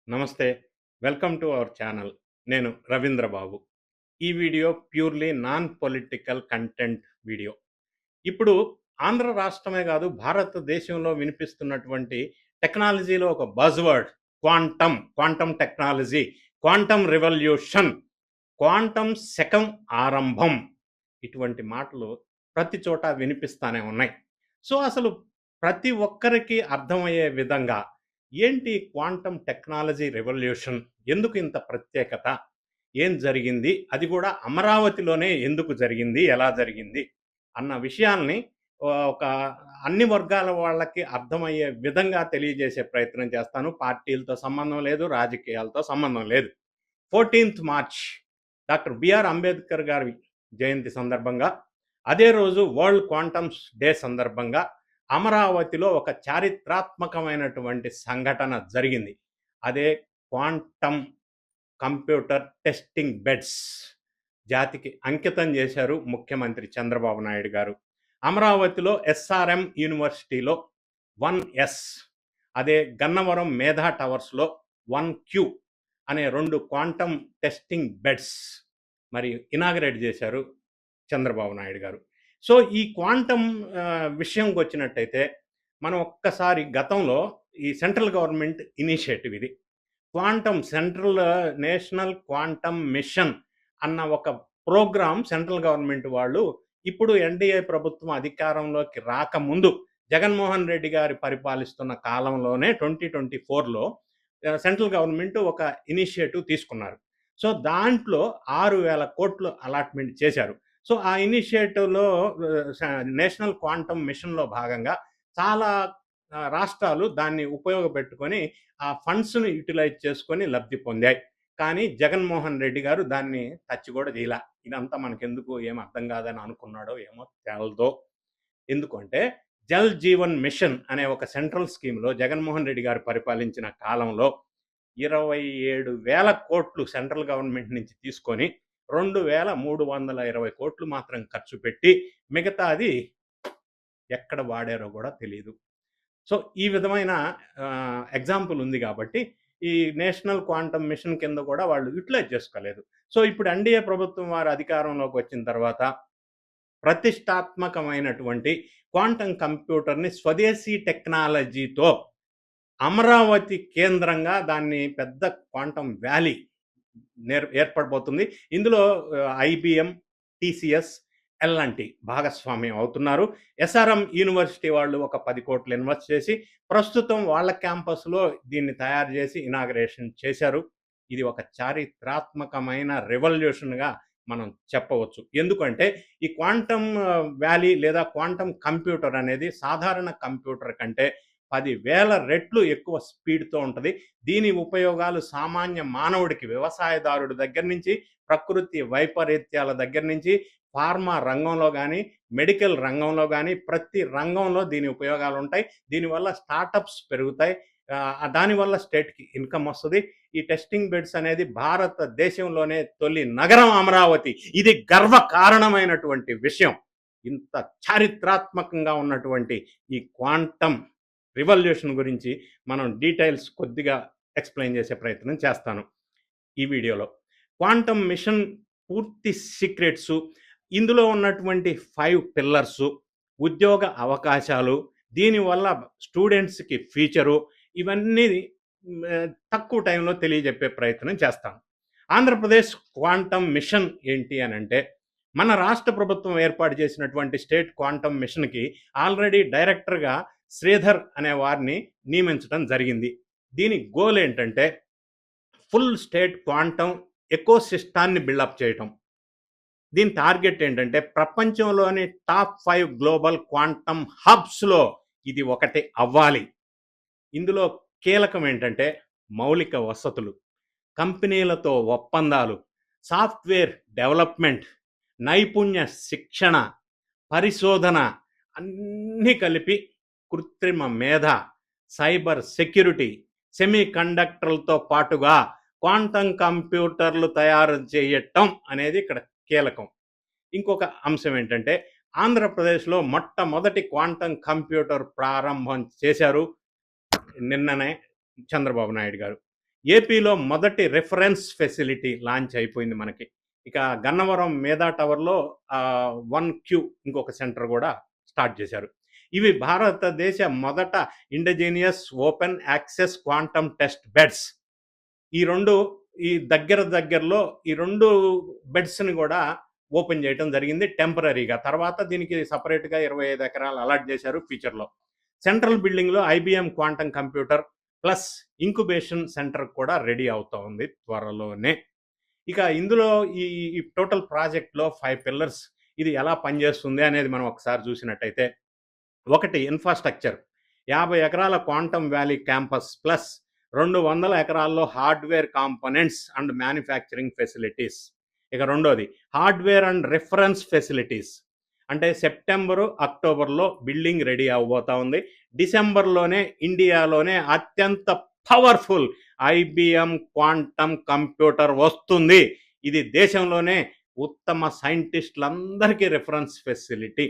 నమస్తే. Welcome to our channel. నేను రవీంద్ర బాబు. ఈ video purely non political content video. ఇప్పుడు ఆంధ్ర రాష్ట్రమే గాదు, భారతదేశంలో వినిపిస్తున్నటువంటి టెక్నాలజీలో ఒక buzzword quantum technology, quantum revolution, quantum శకం ఆరంభం. ఇటువంటి మాటలు ప్రతి చోట వినిపిస్తానే ఉన్నాయి. సో, అసలు ప్రతి ఒక్కరికి అర్థమయ్యే విధంగా ఏంటి క్వాంటమ్ టెక్నాలజీ రివల్యూషన్? ఎందుకు ఇంత ప్రత్యేకత? ఏం జరిగింది? అది కూడా అమరావతిలోనే ఎందుకు జరిగింది? ఎలా జరిగింది? అన్న విషయాల్ని ఒక అన్ని వర్గాల వాళ్ళకి అర్థమయ్యే విధంగా తెలియజేసే ప్రయత్నం చేస్తాను. పార్టీలతో సంబంధం లేదు, రాజకీయాలతో సంబంధం లేదు. 14th March doctor BR Ambedkar గారి జయంతి సందర్భంగా, అదే రోజు వరల్డ్ క్వాంటమ్స్ డే సందర్భంగా అమరావతిలో ఒక చారిత్రాత్మకమైనటువంటి సంఘటన జరిగింది. అదే క్వాంటమ్ కంప్యూటర్ టెస్టింగ్ బెడ్స్ జాతికి అంకితం చేశారు ముఖ్యమంత్రి చంద్రబాబు నాయుడు గారు. అమరావతిలో ఎస్ఆర్ఎం యూనివర్సిటీలో 1S, అదే గన్నవరం మేధా టవర్స్లో 1Q అనే 2 క్వాంటమ్ టెస్టింగ్ బెడ్స్ మరి ఇనాగరేట్ చేశారు చంద్రబాబు నాయుడు గారు. సో, ఈ క్వాంటమ్ విషయంకి వచ్చినట్టయితే మనం ఒక్కసారి గతంలో ఈ సెంట్రల్ గవర్నమెంట్ ఇనిషియేటివ్ ఇది. సెంట్రల్ నేషనల్ క్వాంటమ్ మిషన్ అన్న ఒక ప్రోగ్రామ్ సెంట్రల్ గవర్నమెంట్ వాళ్ళు ఇప్పుడు ఎన్డీఏ ప్రభుత్వం అధికారంలోకి రాకముందు జగన్మోహన్ రెడ్డి గారి పరిపాలిస్తున్న కాలంలోనే 2024లో సెంట్రల్ గవర్నమెంట్ ఒక ఇనిషియేటివ్ తీసుకున్నారు. సో, దాంట్లో 6,000 కోట్లు అలాట్మెంట్ చేశారు. సో, ఆ ఇనిషియేటివ్లో నేషనల్ క్వాంటమ్ మిషన్లో భాగంగా చాలా రాష్ట్రాలు దాన్ని ఉపయోగపెట్టుకొని ఆ ఫండ్స్‌ని యుటిలైజ్ చేసుకొని లబ్ధి పొందాయి. కానీ జగన్మోహన్ రెడ్డి గారు దాన్ని టచ్ కూడా చేయలా. ఇదంతా మనకెందుకు, ఏం అర్థం కాదని అనుకున్నాడో ఏమో తెలదో. ఎందుకంటే జల్ జీవన్ మిషన్ అనే ఒక సెంట్రల్ స్కీమ్‌లో జగన్మోహన్ రెడ్డి గారు పరిపాలించిన కాలంలో 27,000 కోట్లు సెంట్రల్ గవర్నమెంట్ నుంచి తీసుకొని 2,320 కోట్లు మాత్రం ఖర్చు పెట్టి మిగతాది ఎక్కడ వాడారో కూడా తెలీదు. సో, ఈ విధమైన ఎగ్జాంపుల్ ఉంది కాబట్టి ఈ నేషనల్ క్వాంటమ్ మిషన్ కింద కూడా వాళ్ళు యుటిలైజ్ చేసుకోలేదు. సో, ఇప్పుడు ఎన్డీఏ ప్రభుత్వం వారు అధికారంలోకి వచ్చిన తర్వాత ప్రతిష్టాత్మకమైనటువంటి క్వాంటమ్ కంప్యూటర్‌ని స్వదేశీ టెక్నాలజీతో అమరావతి కేంద్రంగా దాన్ని పెద్ద క్వాంటమ్ వ్యాలీ ఏర్పడబోతుంది. ఇందులో ఐబీఎం, టీసీఎస్, ఎల్ఎన్టీ భాగస్వామ్యం అవుతున్నారు. ఎస్ఆర్ఎం యూనివర్సిటీ వాళ్ళు ఒక 10 కోట్లు ఇన్వెస్ట్ చేసి ప్రస్తుతం వాళ్ళ క్యాంపస్‌లో దీన్ని తయారు చేసి ఇనాగరేషన్ చేశారు. ఇది ఒక చారిత్రాత్మకమైన రెవల్యూషన్‌గా మనం చెప్పవచ్చు. ఎందుకంటే ఈ క్వాంటమ్ వ్యాలీ లేదా క్వాంటమ్ కంప్యూటర్ అనేది సాధారణ కంప్యూటర్ కంటే 10,000 రెట్లు ఎక్కువ స్పీడ్‌తో ఉంటది. దీని ఉపయోగాలు సామాన్య మానవుడికి, వ్యవసాయదారుడి దగ్గర నుంచి, ప్రకృతి వైపరీత్యాల దగ్గర నుంచి, ఫార్మా రంగంలో గానీ, మెడికల్ రంగంలో గానీ ప్రతి రంగంలో దీని ఉపయోగాలు ఉంటాయి. దీనివల్ల స్టార్టప్స్ పెరుగుతాయి. దానివల్ల స్టేట్‌కి ఇన్కమ్ వస్తది. ఈ టెస్టింగ్ బెడ్స్ అనేది భారతదేశంలోనే తొలి నగరం అమరావతి. ఇది గర్వకారణమైనటువంటి విషయం. ఇంత చారిత్రాత్మకంగా ఉన్నటువంటి ఈ క్వాంటమ్ రివల్యూషన్ గురించి మనం డీటెయిల్స్ కొద్దిగా ఎక్స్‌ప్లెయిన్ చేసే ప్రయత్నం చేస్తాను ఈ వీడియోలో. క్వాంటమ్ మిషన్ పూర్తి సీక్రెట్సు, ఇందులో ఉన్నటువంటి 5 పిల్లర్సు, ఉద్యోగ అవకాశాలు, దీనివల్ల స్టూడెంట్స్‌కి ఫ్యూచరు, ఇవన్నీ తక్కువ టైంలో తెలియజెప్పే ప్రయత్నం చేస్తాను. ఆంధ్రప్రదేశ్ క్వాంటమ్ మిషన్ ఏంటి అనంటే, మన రాష్ట్ర ప్రభుత్వం ఏర్పాటు చేసినటువంటి స్టేట్ క్వాంటమ్ మిషన్‌కి ఆల్రెడీ డైరెక్టర్‌గా శ్రీధర్ అనే వారిని నియమించడం జరిగింది. దీని గోల్ ఏంటంటే ఫుల్ స్టేట్ క్వాంటమ్ ఎకోసిస్టాన్ని బిల్డప్ చేయటం. దీని టార్గెట్ ఏంటంటే ప్రపంచంలోని టాప్ 5 గ్లోబల్ క్వాంటమ్ హబ్స్‌లో ఇది ఒకటి అవ్వాలి. ఇందులో కీలకం ఏంటంటే మౌలిక వసతులు, కంపెనీలతో ఒప్పందాలు, సాఫ్ట్‌వేర్ డెవలప్‌మెంట్, నైపుణ్య శిక్షణ, పరిశోధన అన్నీ కలిపి కృత్రిమ మేధ, సైబర్ సెక్యూరిటీ, సెమీ కండక్టర్లతో పాటుగా క్వాంటమ్ కంప్యూటర్లు తయారు చేయటం అనేది ఇక్కడ కీలకం. ఇంకొక అంశం ఏంటంటే ఆంధ్రప్రదేశ్లో మొట్టమొదటి క్వాంటమ్ కంప్యూటర్ ప్రారంభం చేశారు నిన్ననే చంద్రబాబు నాయుడు గారు. ఏపీలో మొదటి రిఫరెన్స్ ఫెసిలిటీ లాంచ్ అయిపోయింది మనకి. ఇక గన్నవరం మేధా టవర్‌లో 1Q ఇంకొక సెంటర్ గూడా స్టార్ట్ చేశారు. ఇవి భారతదేశ మొదట indigenous open access quantum test beds. ఈ 2 ఈ దగ్గరలో ఈ 2 బెడ్స్‌ని గూడా ఓపెన్ చేయటం జరిగింది టెంపరరీగా. తర్వాత దీనికి సెపరేట్‌గా 25 ఎకరాలు అలాట్ చేశారు ఫ్యూచర్‌లో. సెంట్రల్ బిల్డింగ్‌లో IBM quantum computer plus incubation centre కూడా రెడీ అవుతా ఉంది త్వరలోనే. ఇక ఇందులో ఈ ఈ టోటల్ ప్రాజెక్ట్‌లో 5 పిల్లర్స్ ఇది ఎలా పనిచేస్తుంది అనేది మనం ఒకసారి చూసినట్టయితే, ఒకటి ఇన్‌ఫ్రాస్ట్రక్చర్ 50 ఎకరాల క్వాంటమ్ వ్యాలీ క్యాంపస్ ప్లస్ 200 ఎకరాల్లో hardware components and manufacturing facilities. ఇక రెండోది హార్డ్‌వేర్ అండ్ రిఫరెన్స్ ఫెసిలిటీస్. అంటే సెప్టెంబరు, అక్టోబర్‌లో బిల్డింగ్ రెడీ అవ్వబోతా ఉంది. డిసెంబర్‌లోనే ఇండియాలోనే అత్యంత పవర్‌ఫుల్ ఐబీఎం క్వాంటమ్ కంప్యూటర్ వస్తుంది. ఇది దేశంలోనే ఉత్తమ సైంటిస్టులందరికీ రిఫరెన్స్ ఫెసిలిటీ.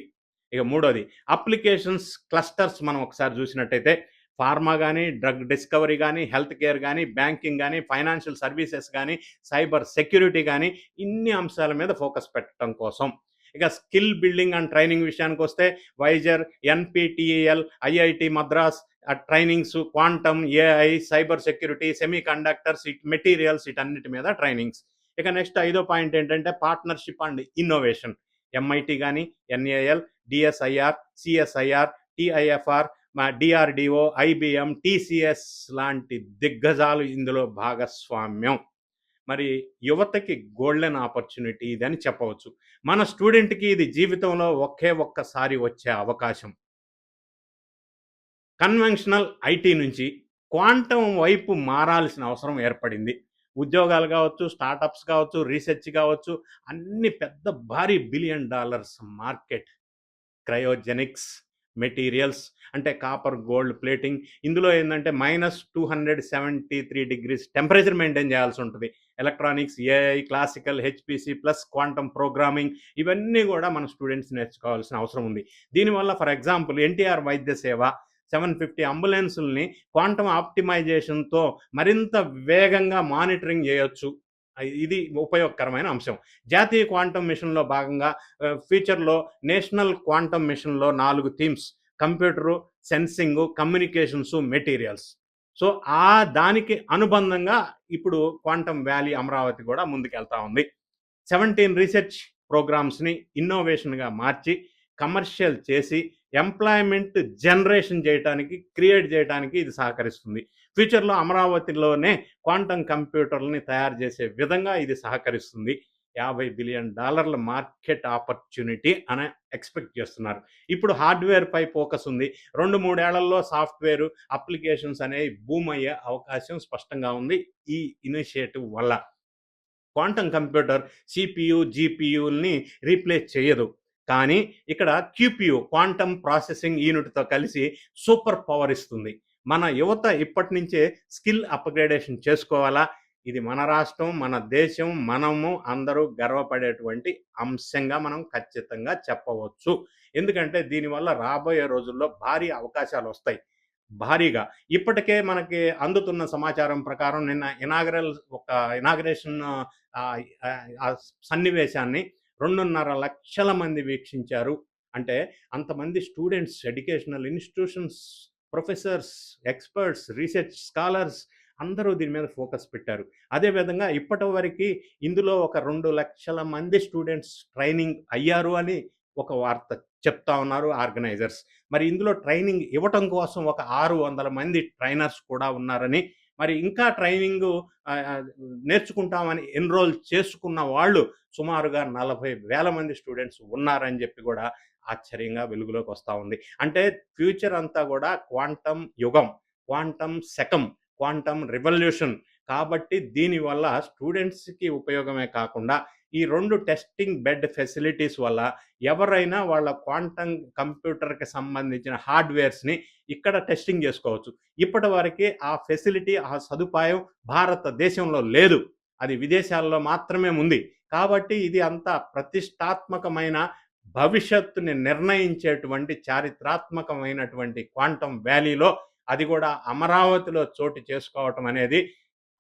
ఇక మూడోది అప్లికేషన్స్ క్లస్టర్స్ మనం ఒకసారి చూసినట్టయితే ఫార్మా కానీ, డ్రగ్ డిస్కవరీ కానీ, హెల్త్ కేర్ కానీ, బ్యాంకింగ్ కానీ, ఫైనాన్షియల్ సర్వీసెస్ కానీ, సైబర్ సెక్యూరిటీ కానీ, ఇన్ని అంశాల మీద ఫోకస్ పెట్టడం కోసం. ఇక స్కిల్ బిల్డింగ్ అండ్ ట్రైనింగ్ విషయానికి వస్తే వైజర్, NPTEL, IIT Madras trainings, quantum, AI, cyber security, semiconductors, materials వీటన్నిటి మీద ట్రైనింగ్స్. ఇక నెక్స్ట్ ఐదో పాయింట్ ఏంటంటే పార్ట్నర్షిప్ అండ్ ఇన్నోవేషన్. ఎంఐటి కానీ, NAL, DSIR, CSIR, TIFR, DRDO, IBM, TCS లాంటి దిగ్గజాలు ఇందులో భాగస్వామ్యం. మరి యువతకి గోల్డెన్ ఆపర్చునిటీ ఇదని చెప్పవచ్చు. మన స్టూడెంట్‌కి ఇది జీవితంలో ఒక్కసారి వచ్చే అవకాశం. కన్వెన్షనల్ ఐటీ నుంచి క్వాంటమ్ వైపు మారాల్సిన అవసరం ఏర్పడింది. ఉద్యోగాలు కావచ్చు, స్టార్టప్స్ కావచ్చు, రీసెర్చ్ కావచ్చు, అన్ని పెద్ద భారీ billion dollars market. Cryogenics materials అంటే కాపర్ గోల్డ్ ప్లేటింగ్. ఇందులో ఏంటంటే -273 టెంపరేచర్ మెయింటైన్ చేయాల్సి ఉంటుంది. Electronics, AI, classical, HPC plus quantum programming ఇవన్నీ కూడా మన స్టూడెంట్స్ నేర్చుకోవాల్సిన అవసరం ఉంది. దీనివల్ల ఫర్ ఎగ్జాంపుల్ ఎన్టీఆర్ వైద్య సేవ 750 అంబులెన్సుల్ని క్వాంటమ్ ఆప్టిమైజేషన్తో మరింత వేగంగా మానిటరింగ్ చేయొచ్చు. ఇది ఉపయోగకరమైన అంశం. జాతీయ క్వాంటమ్ మిషన్లో భాగంగా ఫ్యూచర్లో నేషనల్ క్వాంటమ్ మిషన్లో 4 themes: computer, sensing, communications, materials. So దానికి అనుబంధంగా ఇప్పుడు క్వాంటమ్ వ్యాలీ అమరావతి కూడా ముందుకెళ్తా ఉంది. 17 రీసెర్చ్ ప్రోగ్రామ్స్ని ఇన్నోవేషన్గా మార్చి కమర్షియల్ చేసి ఎంప్లాయ్మెంట్ జనరేషన్ చేయడానికి, క్రియేట్ చేయడానికి ఇది సహకరిస్తుంది. ఫ్యూచర్లో అమరావతిలోనే క్వాంటమ్ కంప్యూటర్లని తయారు చేసే విధంగా ఇది సహకరిస్తుంది. $50 బిలియన్ మార్కెట్ ఆపర్చునిటీ అని ఎక్స్పెక్ట్ చేస్తున్నారు. ఇప్పుడు హార్డ్వేర్పై ఫోకస్ ఉంది. 2-3 ఏళ్లలో సాఫ్ట్వేర్ అప్లికేషన్స్ అనేవి బూమ్ అయ్యే అవకాశం స్పష్టంగా ఉంది ఈ ఇనిషియేటివ్ వల్ల. క్వాంటమ్ కంప్యూటర్ సిపియు, జిపియుల్ని రీప్లేస్ చేయదు. కానీ ఇక్కడ క్యూపీయూ క్వాంటమ్ ప్రాసెసింగ్ యూనిట్తో కలిసి సూపర్ పవర్ ఇస్తుంది. మన యువత ఇప్పటి నుంచే స్కిల్ అప్గ్రేడేషన్ చేసుకోవాలా. ఇది మన రాష్ట్రం, మన దేశం, మనము అందరూ గర్వపడేటువంటి అంశంగా మనం ఖచ్చితంగా చెప్పవచ్చు. ఎందుకంటే దీనివల్ల రాబోయే రోజుల్లో భారీ అవకాశాలు వస్తాయి. భారీగా ఇప్పటికే మనకి అందుతున్న సమాచారం ప్రకారం నిన్న ఇనాగరేషన్ సన్నివేశాన్ని 2.5 లక్షల మంది వీక్షించారు. అంటే అంతమంది students, educational institutions, professors, experts, research scholars అందరూ దీని మీద ఫోకస్ పెట్టారు. అదేవిధంగా ఇప్పటి వరకు ఇందులో ఒక 2 లక్షల మంది స్టూడెంట్స్ ట్రైనింగ్ అయ్యారు అని ఒక వార్త చెప్తా ఉన్నారు ఆర్గనైజర్స్. మరి ఇందులో ట్రైనింగ్ ఇవ్వటం కోసం ఒక 600 మంది ట్రైనర్స్ కూడా ఉన్నారని, మరి ఇంకా ట్రైనింగ్ నేర్చుకుంటామని ఎన్రోల్ చేసుకున్న వాళ్ళు సుమారుగా 40,000 మంది స్టూడెంట్స్ ఉన్నారని చెప్పి కూడా ఆశ్చర్యంగా వెలుగులోకి వస్తూ ఉంది. అంటే ఫ్యూచర్ అంతా కూడా క్వాంటమ్ యుగం, క్వాంటమ్ శకం, క్వాంటమ్ రివల్యూషన్. కాబట్టి దీనివల్ల స్టూడెంట్స్కి ఉపయోగమే కాకుండా ఈ 2 టెస్టింగ్ బెడ్ ఫెసిలిటీస్ వల్ల ఎవరైనా వాళ్ళ క్వాంటమ్ కంప్యూటర్కి సంబంధించిన హార్డ్వేర్స్ని ఇక్కడ టెస్టింగ్ చేసుకోవచ్చు. ఇప్పటి వరకు ఆ ఫెసిలిటీ, ఆ సదుపాయం భారతదేశంలో లేదు. అది విదేశాల్లో మాత్రమే ఉంది. కాబట్టి ఇది అంత ప్రతిష్టాత్మకమైన, భవిష్యత్తుని నిర్ణయించేటువంటి చారిత్రాత్మకమైనటువంటి క్వాంటమ్ వ్యాలీలో అది కూడా అమరావతిలో చోటు చేసుకోవటం అనేది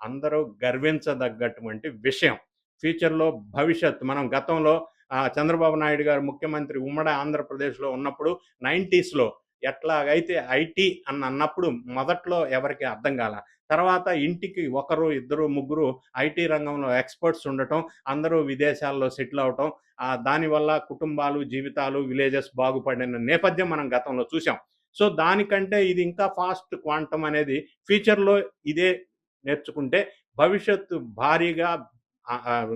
అందరూ గర్వించదగ్గటువంటి విషయం. ఫ్యూచర్‌లో భవిష్యత్ మనం గతంలో చంద్రబాబు నాయుడు గారు ముఖ్యమంత్రి ఉమ్మడి ఆంధ్రప్రదేశ్‌లో ఉన్నప్పుడు 90స్‌లో ఎట్లాగైతే ఐటీ అని అన్నప్పుడు మొదట్లో ఎవరికీ అర్థం కాల. తర్వాత ఇంటికి ఒకరు, ఇద్దరు, ముగ్గురు ఐటీ రంగంలో ఎక్స్‌పర్ట్స్ ఉండటం, అందరూ విదేశాల్లో సెటిల్ అవ్వటం, దానివల్ల కుటుంబాలు, జీవితాలు, విలేజెస్ బాగుపడిన నేపథ్యం మనం గతంలో చూసాం. సో, దానికంటే ఇది ఇంకా ఫాస్ట్ క్వాంటమ్ అనేది ఫ్యూచర్‌లో ఇదే నేర్చుకుంటే భవిష్యత్తు భారీగా ఆహ్, ఆహ్,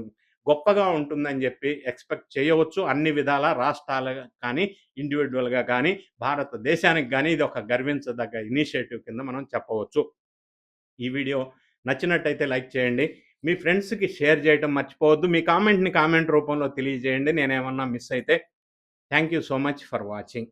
గొప్పగా ఉంటుందని జెప్పి ఎక్స్‌పెక్ట్ చేయవచ్చు. అన్ని విధాల రాష్ట్రాలుగా కానీ, ఇండివిడ్యువల్‌గా కానీ, భారతదేశానికి గానీ ఇదొక గర్వించదగ్గ ఇనిషియేటివ్ కింద మనం చెప్పవచ్చు. ఈ వీడియో నచ్చినట్టయితే లైక్ చేయండి. మీ ఫ్రెండ్స్‌కి షేర్ చేయటం మర్చిపోవద్దు. మీ కామెంట్‌ని కామెంట్ రూపంలో తెలియజేయండి. నేనేమన్నా మిస్ అయితే. Thank you so much for watching.